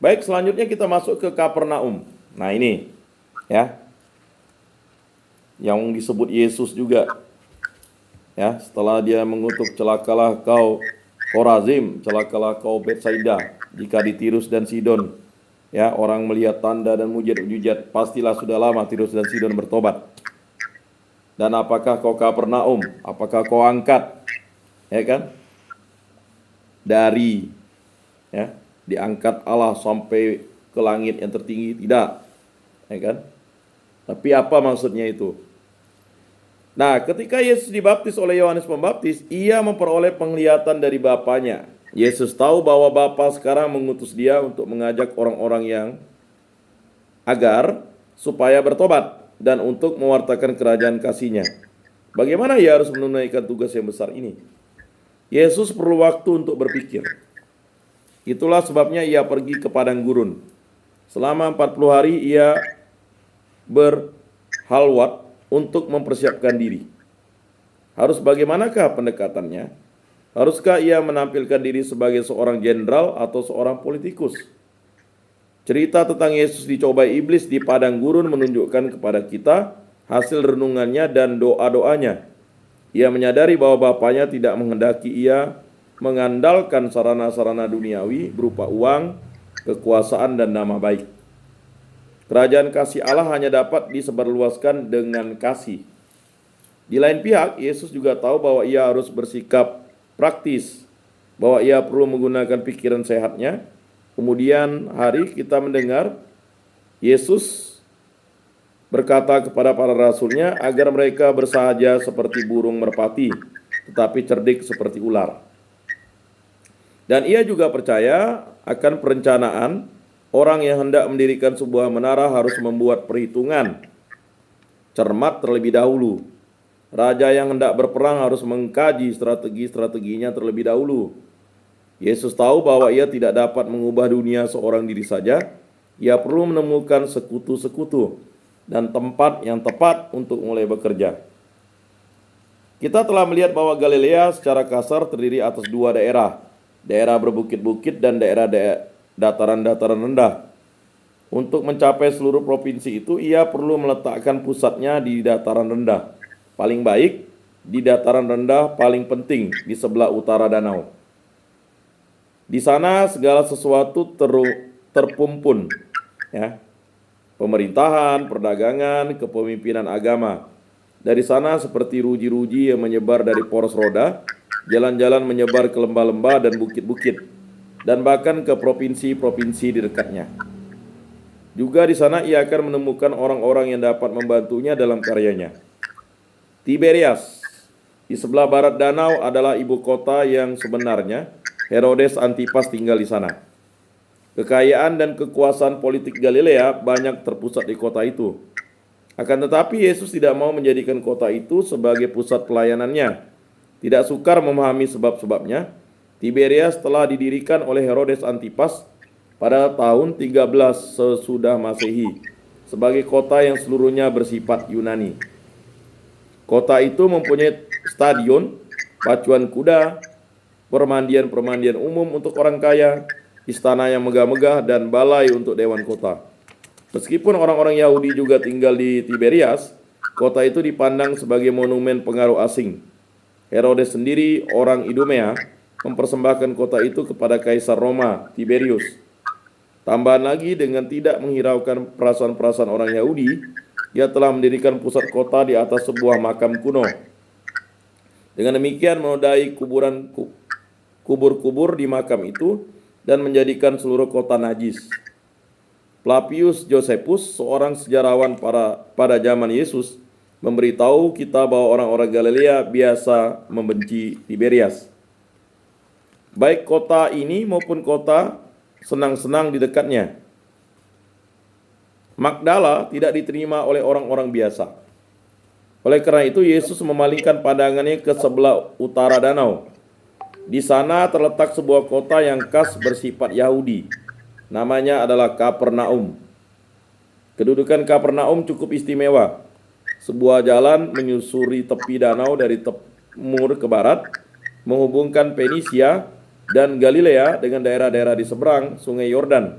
Baik, selanjutnya kita masuk ke Kapernaum. Nah ini ya, yang disebut Yesus juga ya, setelah dia mengutuk, celakalah kau Korazim, celakalah kau Betsaida, jika di Tirus dan Sidon ya orang melihat tanda dan mujizat-mujizat, pastilah sudah lama Tirus dan Sidon bertobat. Dan apakah kau Kapernaum, apakah kau angkat ya kan dari ya diangkat Allah sampai ke langit yang tertinggi? Tidak, ya kan? Tapi apa maksudnya itu? Nah, ketika Yesus dibaptis oleh Yohanes Pembaptis, ia memperoleh penglihatan dari Bapaknya. Yesus tahu bahwa Bapa sekarang mengutus dia untuk mengajak orang-orang yang agar supaya bertobat dan untuk mewartakan kerajaan kasih-Nya. Bagaimana ia harus menunaikan tugas yang besar ini? Yesus perlu waktu untuk berpikir. Itulah sebabnya ia pergi ke padang gurun. Selama 40 hari ia berhalwat untuk mempersiapkan diri. Harus bagaimanakah pendekatannya? Haruskah ia menampilkan diri sebagai seorang jenderal atau seorang politikus? Cerita tentang Yesus dicobai iblis di padang gurun menunjukkan kepada kita hasil renungannya dan doa-doanya. Ia menyadari bahwa Bapaknya tidak menghendaki ia mengandalkan sarana-sarana duniawi berupa uang, kekuasaan, dan nama baik. Kerajaan kasih Allah hanya dapat disebarluaskan dengan kasih. Di lain pihak, Yesus juga tahu bahwa ia harus bersikap praktis, bahwa ia perlu menggunakan pikiran sehatnya. Kemudian hari kita mendengar Yesus berkata kepada para rasulnya agar mereka bersahaja seperti burung merpati, tetapi cerdik seperti ular. Dan ia juga percaya akan perencanaan orang yang hendak mendirikan sebuah menara harus membuat perhitungan cermat terlebih dahulu. Raja yang hendak berperang harus mengkaji strategi-strateginya terlebih dahulu. Yesus tahu bahwa ia tidak dapat mengubah dunia seorang diri saja. Ia perlu menemukan sekutu-sekutu dan tempat yang tepat untuk mulai bekerja. Kita telah melihat bahwa Galilea secara kasar terdiri atas dua daerah. Daerah berbukit-bukit dan daerah dataran-dataran rendah. Untuk mencapai seluruh provinsi itu, ia perlu meletakkan pusatnya di dataran rendah. Paling baik di dataran rendah, paling penting di sebelah utara danau. Di sana segala sesuatu terpumpun, ya. Pemerintahan, perdagangan, kepemimpinan agama. Dari sana seperti ruji-ruji yang menyebar dari poros roda, jalan-jalan menyebar ke lembah-lembah dan bukit-bukit, dan bahkan ke provinsi-provinsi di dekatnya. Juga di sana ia akan menemukan orang-orang yang dapat membantunya dalam karyanya. Tiberias, di sebelah barat danau, adalah ibu kota yang sebenarnya. Herodes Antipas tinggal di sana. Kekayaan dan kekuasaan politik Galilea banyak terpusat di kota itu. Akan tetapi Yesus tidak mau menjadikan kota itu sebagai pusat pelayanannya. Tidak sukar memahami sebab-sebabnya. Tiberias telah didirikan oleh Herodes Antipas pada tahun 13 sesudah Masehi sebagai kota yang seluruhnya bersifat Yunani. Kota itu mempunyai stadion, pacuan kuda, permandian-permandian umum untuk orang kaya, istana yang megah-megah, dan balai untuk dewan kota. Meskipun orang-orang Yahudi juga tinggal di Tiberias, kota itu dipandang sebagai monumen pengaruh asing. Herodes sendiri, orang Idumea, mempersembahkan kota itu kepada Kaisar Roma, Tiberius. Tambahan lagi, dengan tidak menghiraukan perasaan-perasaan orang Yahudi, ia telah mendirikan pusat kota di atas sebuah makam kuno. Dengan demikian menodai kubur-kubur di makam itu dan menjadikan seluruh kota najis. Flavius Josephus, seorang sejarawan pada zaman Yesus, memberitahu kita bahwa orang-orang Galilea biasa membenci Tiberias. Baik kota ini maupun kota senang-senang di dekatnya. Magdala tidak diterima oleh orang-orang biasa. Oleh karena itu Yesus memalingkan pandangannya ke sebelah utara danau. Di sana terletak sebuah kota yang khas bersifat Yahudi. Namanya adalah Kapernaum. Kedudukan Kapernaum cukup istimewa. Sebuah jalan menyusuri tepi danau dari timur ke barat, menghubungkan Fenisia dan Galilea dengan daerah-daerah di seberang Sungai Yordan.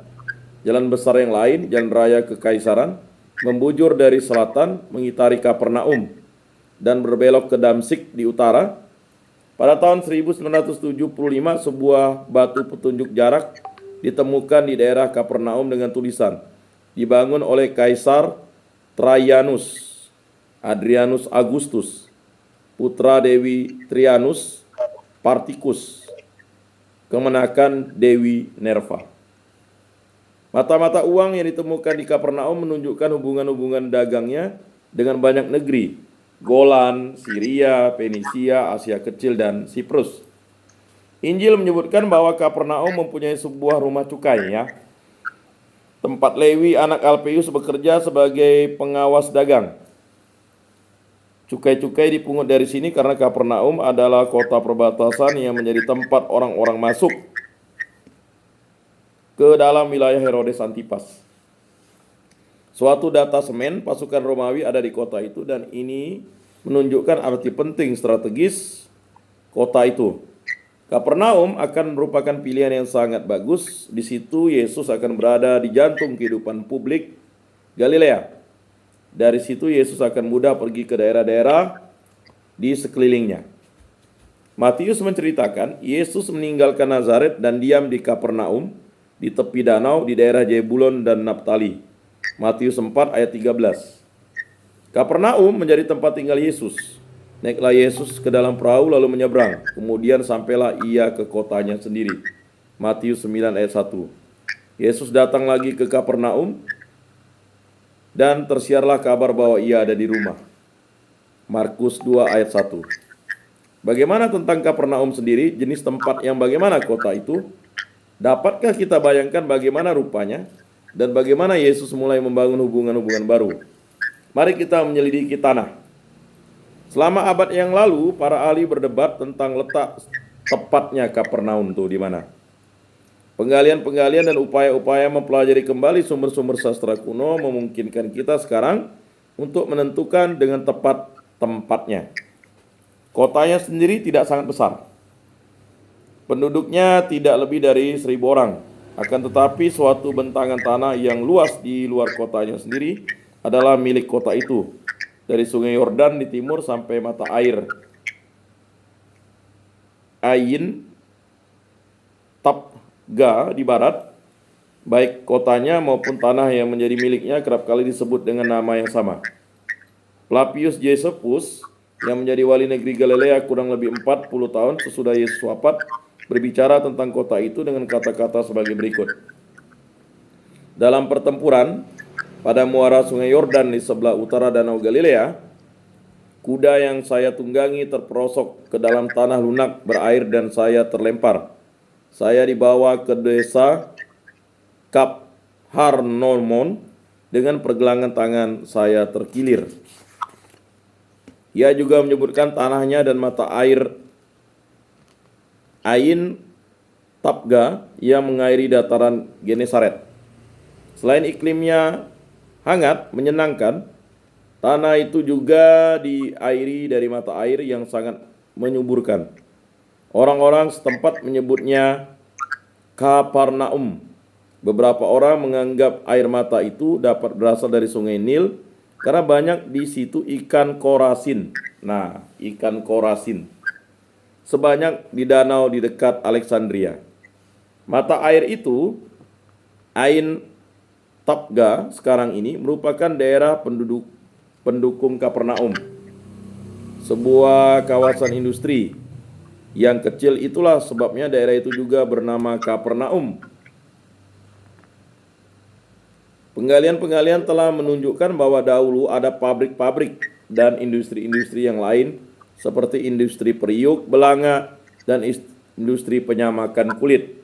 Jalan besar yang lain, jalan raya Kekaisaran, membujur dari selatan, mengitari Kapernaum, dan berbelok ke Damsyik di utara. Pada tahun 1975, sebuah batu petunjuk jarak ditemukan di daerah Kapernaum dengan tulisan, dibangun oleh Kaisar Trajanus Adrianus Augustus, putra Dewi Trianus Particus, kemenakan Dewi Nerva. Mata-mata uang yang ditemukan di Kapernaum menunjukkan hubungan-hubungan dagangnya dengan banyak negeri, Golan, Syria, Fenisia, Asia Kecil, dan Siprus. Injil menyebutkan bahwa Kapernaum mempunyai sebuah rumah cukai, ya. Tempat Lewi anak Alpeus bekerja sebagai pengawas dagang. Cukai-cukai dipungut dari sini karena Kapernaum adalah kota perbatasan yang menjadi tempat orang-orang masuk ke dalam wilayah Herodes Antipas. Suatu data semen pasukan Romawi ada di kota itu, dan ini menunjukkan arti penting strategis kota itu. Kapernaum akan merupakan pilihan yang sangat bagus. Di situ Yesus akan berada di jantung kehidupan publik Galilea. Dari situ Yesus akan mudah pergi ke daerah-daerah di sekelilingnya. Matius menceritakan Yesus meninggalkan Nazaret dan diam di Kapernaum, di tepi danau di daerah Zebulon dan Naphtali. Matius 4 ayat 13. Kapernaum menjadi tempat tinggal Yesus. Naiklah Yesus ke dalam perahu lalu menyeberang. Kemudian sampailah ia ke kotanya sendiri. Matius 9 ayat 1. Yesus datang lagi ke Kapernaum dan tersiarlah kabar bahwa ia ada di rumah. Markus 2 ayat 1. Bagaimana tentang Kapernaum sendiri? Jenis tempat yang bagaimana kota itu? Dapatkah kita bayangkan bagaimana rupanya dan bagaimana Yesus mulai membangun hubungan-hubungan baru? Mari kita menyelidiki tanah. Selama abad yang lalu, para ahli berdebat tentang letak tepatnya Kapernaum itu di mana. Penggalian-penggalian dan upaya-upaya mempelajari kembali sumber-sumber sastra kuno memungkinkan kita sekarang untuk menentukan dengan tepat tempatnya. Kotanya sendiri tidak sangat besar. Penduduknya tidak lebih dari 1.000 orang. Akan tetapi suatu bentangan tanah yang luas di luar kotanya sendiri adalah milik kota itu. Dari sungai Yordan di timur sampai mata air Ain Tabga di barat, baik kotanya maupun tanah yang menjadi miliknya kerap kali disebut dengan nama yang sama. Flavius Josephus yang menjadi wali negeri Galilea kurang lebih 40 tahun sesudah Yesus wafat berbicara tentang kota itu dengan kata-kata sebagai berikut. Dalam pertempuran pada muara sungai Yordan di sebelah utara danau Galilea, kuda yang saya tunggangi terperosok ke dalam tanah lunak berair dan saya terlempar. Saya dibawa ke desa Kap Harnomon dengan pergelangan tangan saya terkilir. Ia juga menyebutkan tanahnya dan mata air Ain Tabga yang mengairi dataran Genesaret. Selain iklimnya hangat, menyenangkan, tanah itu juga diairi dari mata air yang sangat menyuburkan. Orang-orang setempat menyebutnya Kapernaum. Beberapa orang menganggap air mata itu dapat berasal dari sungai Nil karena banyak di situ ikan korasin. Nah, ikan korasin sebanyak di danau di dekat Alexandria. Mata air itu, Ain Tabga sekarang ini merupakan daerah pendukung Kapernaum, sebuah kawasan industri yang kecil. Itulah sebabnya daerah itu juga bernama Kapernaum. Penggalian-penggalian telah menunjukkan bahwa dahulu ada pabrik-pabrik dan industri-industri yang lain seperti industri periuk, belanga, dan industri penyamakan kulit.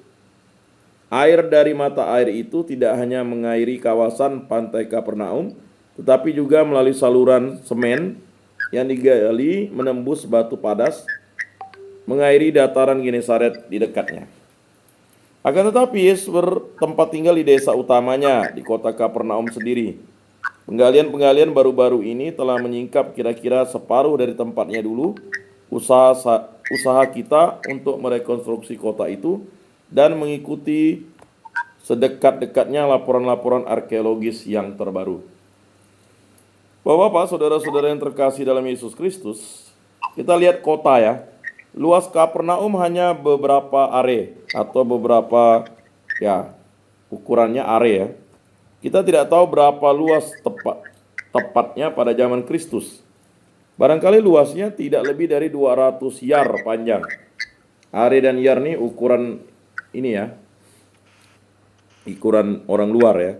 Air dari mata air itu tidak hanya mengairi kawasan pantai Kapernaum, tetapi juga melalui saluran semen yang digali menembus batu padas, mengairi dataran Genesaret di dekatnya. Akan tetapi Yesus bertempat tinggal di desa utamanya, di kota Kapernaum sendiri. Penggalian-penggalian baru-baru ini telah menyingkap kira-kira separuh dari tempatnya dulu. Usaha kita untuk merekonstruksi kota itu dan mengikuti sedekat-dekatnya laporan-laporan arkeologis yang terbaru. Bapak-bapak, saudara-saudara yang terkasih dalam Yesus Kristus, kita lihat kota ya. Luas Kapernaum hanya beberapa are atau beberapa ukurannya are ya. Kita tidak tahu berapa luas tepatnya pada zaman Kristus. Barangkali luasnya tidak lebih dari 200 yar panjang. Are dan yar ini ukuran ini ya. Ukuran orang luar ya.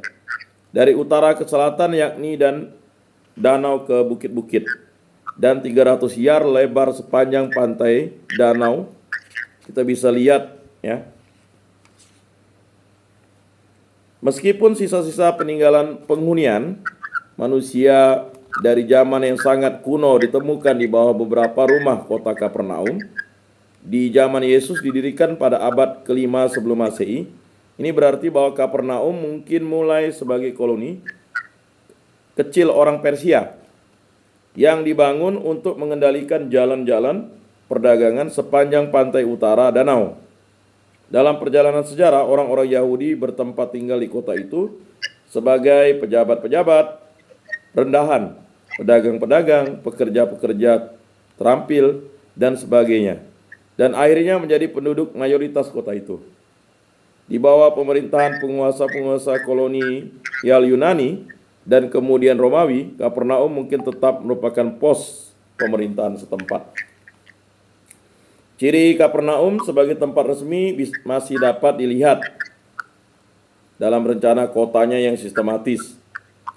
Dari utara ke selatan yakni dan danau ke bukit-bukit. Dan 300 yar lebar sepanjang pantai danau. Kita bisa lihat ya. Meskipun sisa-sisa peninggalan penghunian manusia dari zaman yang sangat kuno ditemukan di bawah beberapa rumah kota Kapernaum, di zaman Yesus didirikan pada abad ke-5 sebelum Masehi. Ini berarti bahwa Kapernaum mungkin mulai sebagai koloni kecil orang Persia yang dibangun untuk mengendalikan jalan-jalan perdagangan sepanjang pantai utara danau. Dalam perjalanan sejarah, orang-orang Yahudi bertempat tinggal di kota itu sebagai pejabat-pejabat, rendahan, pedagang-pedagang, pekerja-pekerja terampil, dan sebagainya. Dan akhirnya menjadi penduduk mayoritas kota itu. Di bawah pemerintahan penguasa-penguasa kolonial Yunani dan kemudian Romawi, Kapernaum mungkin tetap merupakan pos pemerintahan setempat. Ciri Kapernaum sebagai tempat resmi masih dapat dilihat dalam rencana kotanya yang sistematis,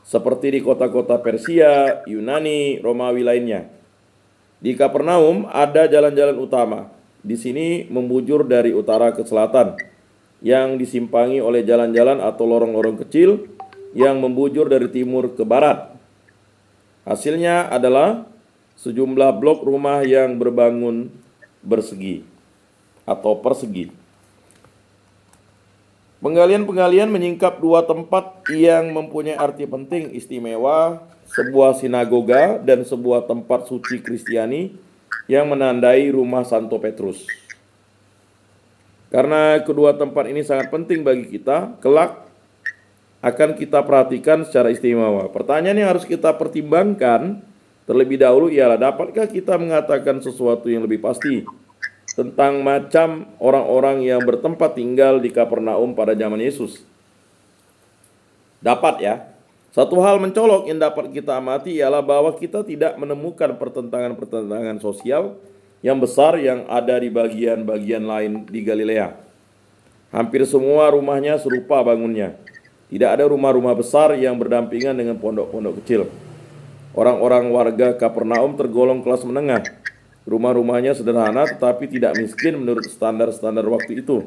seperti di kota-kota Persia, Yunani, Romawi lainnya. Di Kapernaum ada jalan-jalan utama. Di sini membujur dari utara ke selatan, yang disimpangi oleh jalan-jalan atau lorong-lorong kecil yang membujur dari timur ke barat. Hasilnya adalah sejumlah blok rumah yang berbangun bersegi atau persegi. Penggalian-penggalian menyingkap dua tempat yang mempunyai arti penting istimewa, sebuah sinagoga dan sebuah tempat suci Kristiani yang menandai rumah Santo Petrus. Karena kedua tempat ini sangat penting bagi kita, kelak akan kita perhatikan secara istimewa. Pertanyaan yang harus kita pertimbangkan terlebih dahulu ialah, dapatkah kita mengatakan sesuatu yang lebih pasti tentang macam orang-orang yang bertempat tinggal di Kapernaum pada zaman Yesus? Dapat ya. Satu hal mencolok yang dapat kita amati ialah bahwa kita tidak menemukan pertentangan-pertentangan sosial yang besar yang ada di bagian-bagian lain di Galilea. Hampir semua rumahnya serupa bangunnya. Tidak ada rumah-rumah besar yang berdampingan dengan pondok-pondok kecil. Orang-orang warga Kapernaum tergolong kelas menengah. Rumah-rumahnya sederhana tetapi tidak miskin menurut standar-standar waktu itu.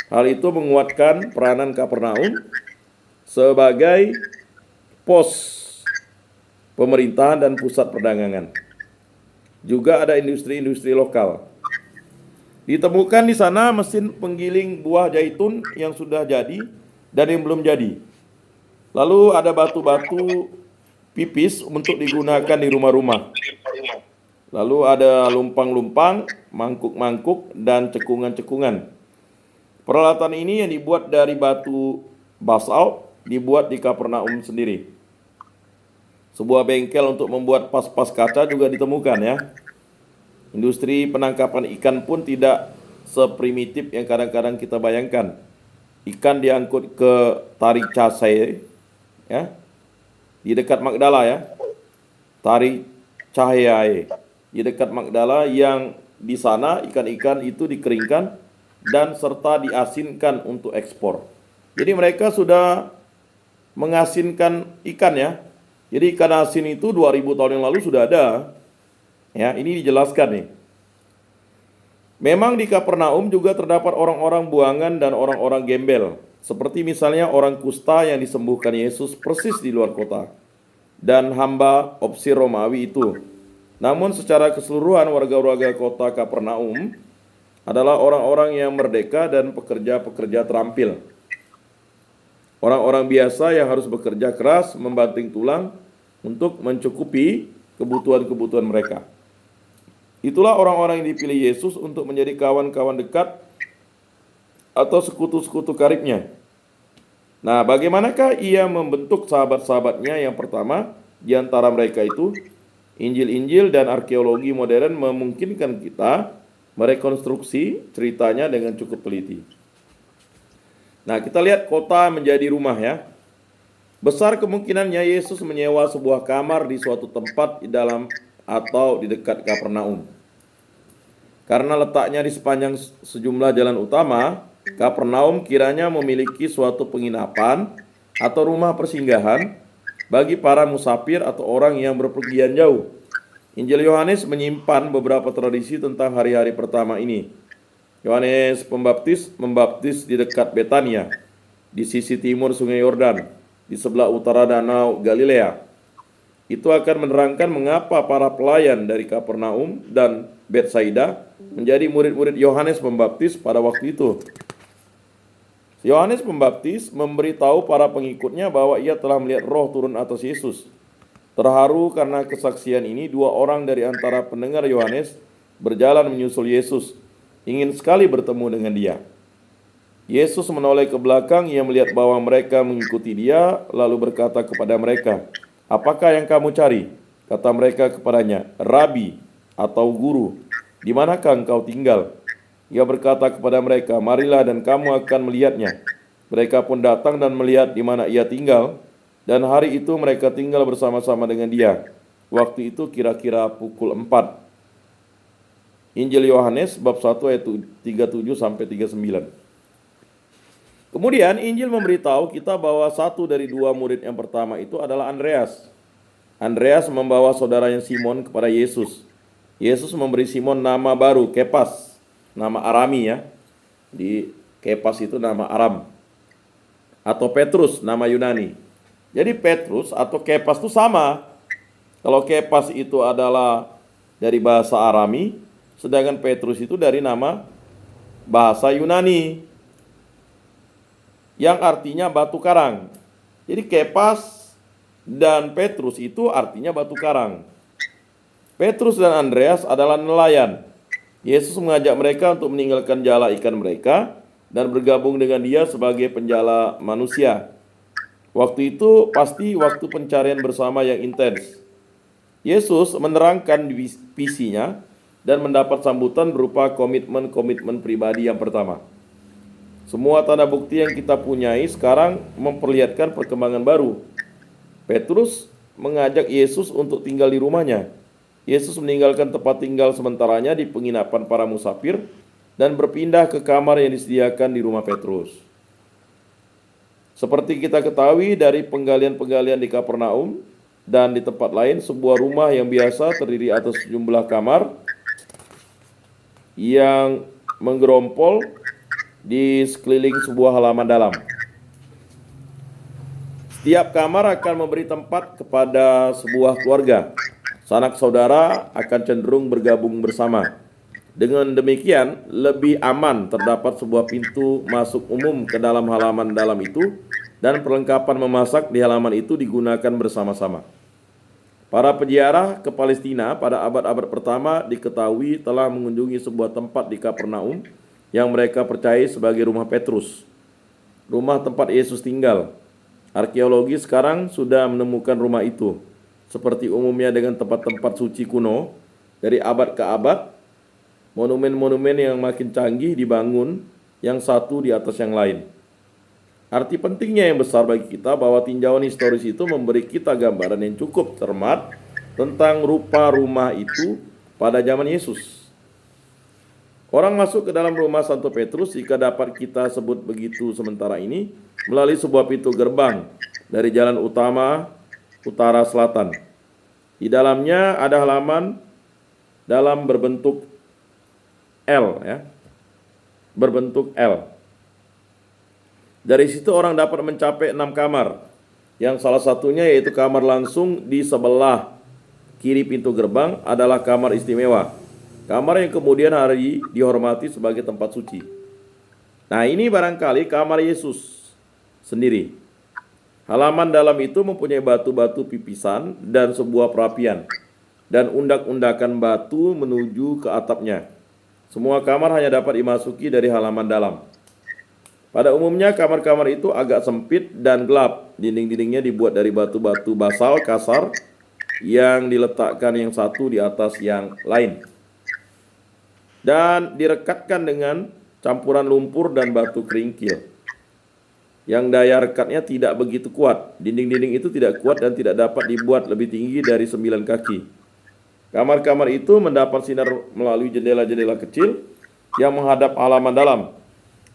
Hal itu menguatkan peranan Kapernaum sebagai pos pemerintahan dan pusat perdagangan. Juga ada industri-industri lokal. Ditemukan di sana mesin penggiling buah zaitun yang sudah jadi dan yang belum jadi. Lalu ada batu-batu pipis untuk digunakan di rumah-rumah. Lalu ada lumpang-lumpang, mangkuk-mangkuk, dan cekungan-cekungan. Peralatan ini yang dibuat dari batu basalt dibuat di Kapernaum sendiri. Sebuah bengkel untuk membuat pas-pas kaca juga ditemukan ya. Industri penangkapan ikan pun tidak seprimitif yang kadang-kadang kita bayangkan. Ikan diangkut ke Tari Casai ya, di dekat Magdala ya. Tari Cahaya di dekat Magdala, yang di sana ikan-ikan itu dikeringkan dan serta diasinkan untuk ekspor. Jadi mereka sudah mengasinkan ikan ya. Jadi ikan asin itu 2000 tahun yang lalu sudah ada. Ya, ini dijelaskan nih. Memang di Kapernaum juga terdapat orang-orang buangan dan orang-orang gembel. Seperti misalnya orang kusta yang disembuhkan Yesus persis di luar kota. Dan hamba opsir Romawi itu. Namun secara keseluruhan warga-warga kota Kapernaum adalah orang-orang yang merdeka dan pekerja-pekerja terampil. Orang-orang biasa yang harus bekerja keras, membanting tulang untuk mencukupi kebutuhan-kebutuhan mereka. Itulah orang-orang yang dipilih Yesus untuk menjadi kawan-kawan dekat atau sekutu-sekutu karibnya. Nah, bagaimanakah ia membentuk sahabat-sahabatnya? Yang pertama, di antara mereka itu, Injil-Injil dan arkeologi modern memungkinkan kita merekonstruksi ceritanya dengan cukup teliti. Nah, kita lihat kota menjadi rumah ya. Besar kemungkinannya Yesus menyewa sebuah kamar di suatu tempat di dalam atau di dekat Kapernaum. Karena letaknya di sepanjang sejumlah jalan utama, Kapernaum kiranya memiliki suatu penginapan atau rumah persinggahan bagi para musafir atau orang yang berpergian jauh. Injil Yohanes menyimpan beberapa tradisi tentang hari-hari pertama ini. Yohanes Pembaptis membaptis di dekat Betania, di sisi timur Sungai Yordan, di sebelah utara Danau Galilea. Itu akan menerangkan mengapa para pelayan dari Kapernaum dan Betsaida menjadi murid-murid Yohanes Pembaptis pada waktu itu. Yohanes Pembaptis memberitahu para pengikutnya bahwa ia telah melihat Roh turun atas Yesus. Terharu karena kesaksian ini, dua orang dari antara pendengar Yohanes berjalan menyusul Yesus, ingin sekali bertemu dengan dia. Yesus menoleh ke belakang, ia melihat bahwa mereka mengikuti dia, lalu berkata kepada mereka, "Apakah yang kamu cari?" Kata mereka kepadanya, "Rabi," atau guru, "di manakah engkau tinggal?" Ia berkata kepada mereka, "Marilah dan kamu akan melihatnya." Mereka pun datang dan melihat di mana ia tinggal, dan hari itu mereka tinggal bersama-sama dengan dia. Waktu itu kira-kira pukul 4. Injil Yohanes bab 1 ayat 37 sampai 39. Kemudian Injil memberitahu kita bahwa satu dari dua murid yang pertama itu adalah Andreas. Andreas membawa saudaranya Simon kepada Yesus. Yesus memberi Simon nama baru, Kepas, nama Arami ya. Di Kepas itu nama Aram. Atau Petrus, nama Yunani. Jadi Petrus atau Kepas itu sama. Kalau Kepas itu adalah dari bahasa Arami, sedangkan Petrus itu dari nama bahasa Yunani, yang artinya batu karang. Jadi Kepas dan Petrus itu artinya batu karang. Petrus dan Andreas adalah nelayan. Yesus mengajak mereka untuk meninggalkan jala ikan mereka dan bergabung dengan dia sebagai penjala manusia. Waktu itu pasti waktu pencarian bersama yang intens. Yesus menerangkan visinya dan mendapat sambutan berupa komitmen-komitmen pribadi yang pertama. Semua tanda bukti yang kita punyai sekarang memperlihatkan perkembangan baru. Petrus mengajak Yesus untuk tinggal di rumahnya. Yesus meninggalkan tempat tinggal sementaranya di penginapan para musafir dan berpindah ke kamar yang disediakan di rumah Petrus. Seperti kita ketahui dari penggalian-penggalian di Kapernaum dan di tempat lain, sebuah rumah yang biasa terdiri atas sejumlah kamar yang menggerompol di sekeliling sebuah halaman dalam. Setiap kamar akan memberi tempat kepada sebuah keluarga. Sanak saudara akan cenderung bergabung bersama. Dengan demikian, lebih aman terdapat sebuah pintu masuk umum ke dalam halaman dalam itu, dan perlengkapan memasak di halaman itu digunakan bersama-sama. Para peziarah ke Palestina pada abad-abad pertama diketahui telah mengunjungi sebuah tempat di Kapernaum yang mereka percayai sebagai rumah Petrus, rumah tempat Yesus tinggal. Arkeologi sekarang sudah menemukan rumah itu, seperti umumnya dengan tempat-tempat suci kuno, dari abad ke abad. Monumen-monumen yang makin canggih dibangun, yang satu di atas yang lain. Arti pentingnya yang besar bagi kita bahwa tinjauan historis itu memberi kita gambaran yang cukup cermat tentang rupa rumah itu pada zaman Yesus. Orang masuk ke dalam rumah Santo Petrus, jika dapat kita sebut begitu sementara ini, melalui sebuah pintu gerbang dari jalan utama utara selatan. Di dalamnya ada halaman dalam berbentuk L ya. Berbentuk L. Dari situ orang dapat mencapai 6 kamar. Yang salah satunya yaitu kamar langsung di sebelah kiri pintu gerbang adalah kamar istimewa. Kamar yang kemudian hari dihormati sebagai tempat suci. Nah, ini barangkali kamar Yesus sendiri. Halaman dalam itu mempunyai batu-batu pipisan dan sebuah perapian, dan undak-undakan batu menuju ke atapnya. Semua kamar hanya dapat dimasuki dari halaman dalam. Pada umumnya kamar-kamar itu agak sempit dan gelap. Dinding-dindingnya dibuat dari batu-batu basal kasar yang diletakkan yang satu di atas yang lain. Dan direkatkan dengan campuran lumpur dan batu keringkil. Yang daya rekatnya tidak begitu kuat. Dinding-dinding itu tidak kuat dan tidak dapat dibuat lebih tinggi dari 9 kaki. Kamar-kamar itu mendapat sinar melalui jendela-jendela kecil yang menghadap halaman dalam.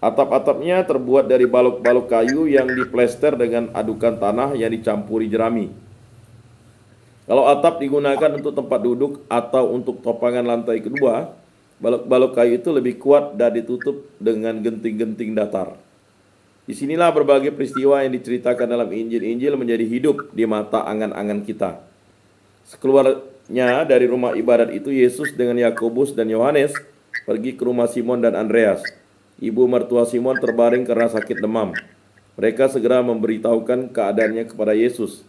Atap-atapnya terbuat dari balok-balok kayu yang diplester dengan adukan tanah yang dicampuri jerami. Kalau atap digunakan untuk tempat duduk atau untuk topangan lantai kedua, balok-balok kayu itu lebih kuat dan ditutup dengan genting-genting datar. Disinilah berbagai peristiwa yang diceritakan dalam Injil-Injil menjadi hidup di mata angan-angan kita. Sekeluarnya dari rumah ibadat itu, Yesus dengan Yakobus dan Yohanes pergi ke rumah Simon dan Andreas. Ibu mertua Simon terbaring karena sakit demam. Mereka segera memberitahukan keadaannya kepada Yesus.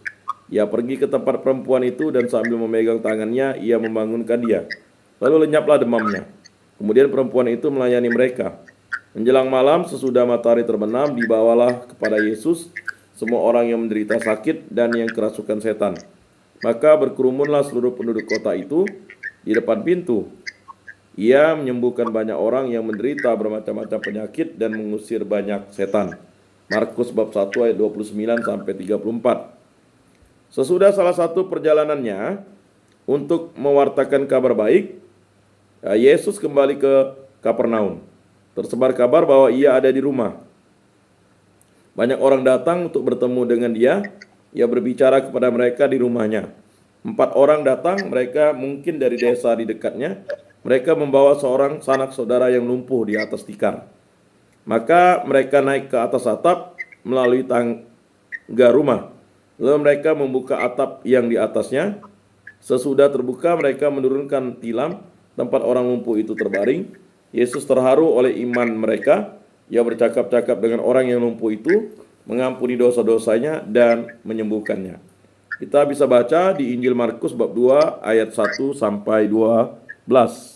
Ia pergi ke tempat perempuan itu dan sambil memegang tangannya, ia membangunkan dia. Lalu lenyaplah demamnya. Kemudian perempuan itu melayani mereka. Menjelang malam, sesudah matahari terbenam, dibawalah kepada Yesus semua orang yang menderita sakit dan yang kerasukan setan. Maka berkerumunlah seluruh penduduk kota itu di depan pintu. Ia menyembuhkan banyak orang yang menderita bermacam-macam penyakit dan mengusir banyak setan. Markus bab 1 ayat 29 sampai 34. Sesudah salah satu perjalanannya untuk mewartakan kabar baik, Yesus kembali ke Kapernaum. Tersebar kabar bahwa ia ada di rumah. Banyak orang datang untuk bertemu dengan dia. Ia berbicara kepada mereka di rumahnya. 4 orang datang, mereka mungkin dari desa di dekatnya. Mereka membawa seorang sanak saudara yang lumpuh di atas tikar. Maka mereka naik ke atas atap melalui tangga rumah. Lalu mereka membuka atap yang di atasnya. Sesudah terbuka, mereka menurunkan tilam tempat orang lumpuh itu terbaring. Yesus terharu oleh iman mereka. Ia bercakap-cakap dengan orang yang lumpuh itu, mengampuni dosa-dosanya dan menyembuhkannya. Kita bisa baca di Injil Markus bab 2 ayat 1 sampai 12.